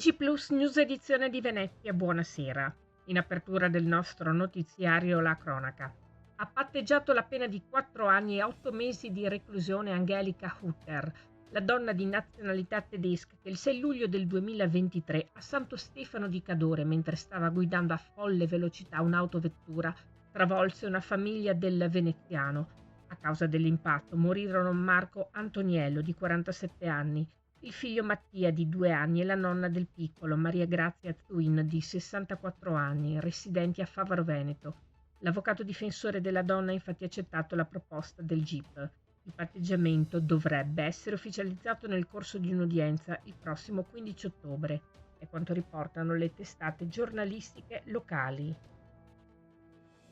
TG Plus News edizione di Venezia, buonasera. In apertura del nostro notiziario la cronaca. Ha patteggiato la pena di 4 anni e 8 mesi di reclusione Angelica Hutter, la donna di nazionalità tedesca che il 6 luglio del 2023 a Santo Stefano di Cadore, mentre stava guidando a folle velocità un'autovettura, travolse una famiglia del veneziano. A causa dell'impatto morirono Marco Antoniello di 47 anni, il figlio Mattia di 2 anni e la nonna del piccolo, Maria Grazia Zuin di 64 anni, residenti a Favaro Veneto. L'avvocato difensore della donna ha infatti accettato la proposta del GIP. Il patteggiamento dovrebbe essere ufficializzato nel corso di un'udienza il prossimo 15 ottobre, è quanto riportano le testate giornalistiche locali.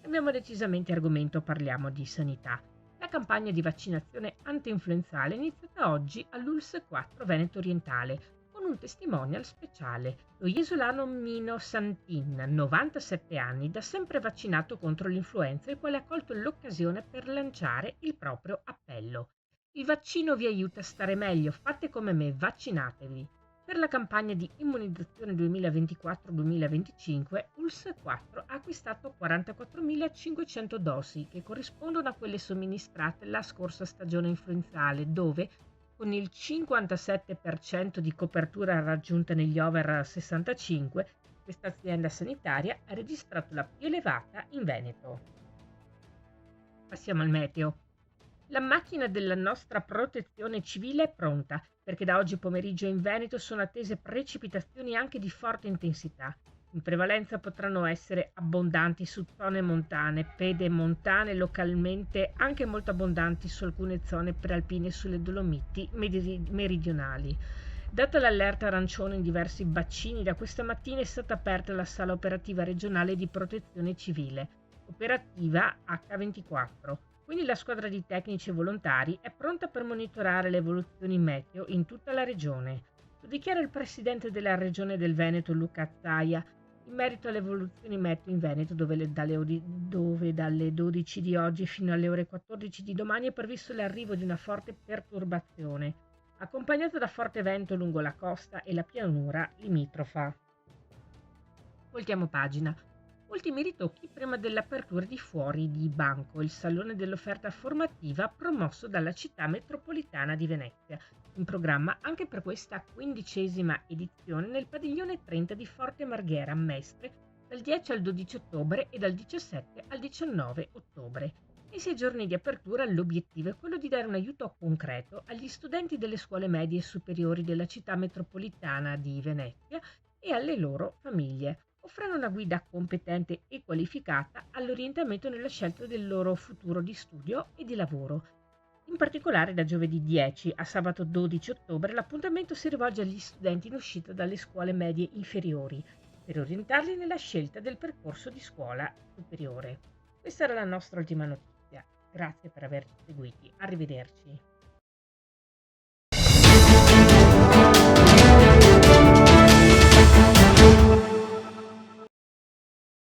Cambiamo decisamente argomento, parliamo di sanità. La campagna di vaccinazione anti-influenzale è iniziata oggi all'ULSS 4 Veneto Orientale con un testimonial speciale, lo jesulano Mino Santin, 97 anni, da sempre vaccinato contro l'influenza, il quale ha colto l'occasione per lanciare il proprio appello. Il vaccino vi aiuta a stare meglio, fate come me, vaccinatevi. Per la campagna di immunizzazione 2024-2025, ULSS 4 ha acquistato 44.500 dosi, che corrispondono a quelle somministrate la scorsa stagione influenzale, dove, con il 57% di copertura raggiunta negli over 65, questa azienda sanitaria ha registrato la più elevata in Veneto. Passiamo al meteo. La macchina della nostra protezione civile è pronta, perché da oggi pomeriggio in Veneto sono attese precipitazioni anche di forte intensità. In prevalenza potranno essere abbondanti su zone montane, pedemontane, localmente anche molto abbondanti su alcune zone prealpine sulle Dolomiti meridionali. Data l'allerta arancione in diversi bacini, da questa mattina è stata aperta la sala operativa regionale di protezione civile, operativa H24. Quindi la squadra di tecnici e volontari è pronta per monitorare le evoluzioni meteo in tutta la regione. Lo dichiara il presidente della regione del Veneto, Luca Zaia, in merito alle evoluzioni meteo in Veneto, dove dalle 12 di oggi fino alle ore 14 di domani è previsto l'arrivo di una forte perturbazione, accompagnata da forte vento lungo la costa e la pianura limitrofa. Voltiamo pagina. Ultimi ritocchi prima dell'apertura di Fuori di Banco, il salone dell'offerta formativa promosso dalla città metropolitana di Venezia, in programma anche per questa 15ª edizione nel padiglione 30 di Forte Marghera a Mestre dal 10 al 12 ottobre e dal 17 al 19 ottobre. Nei 6 giorni di apertura l'obiettivo è quello di dare un aiuto concreto agli studenti delle scuole medie e superiori della città metropolitana di Venezia e alle loro famiglie, offrendo una guida competente e qualificata all'orientamento nella scelta del loro futuro di studio e di lavoro. In particolare da giovedì 10 a sabato 12 ottobre l'appuntamento si rivolge agli studenti in uscita dalle scuole medie inferiori per orientarli nella scelta del percorso di scuola superiore. Questa era la nostra ultima notizia. Grazie per averci seguiti. Arrivederci.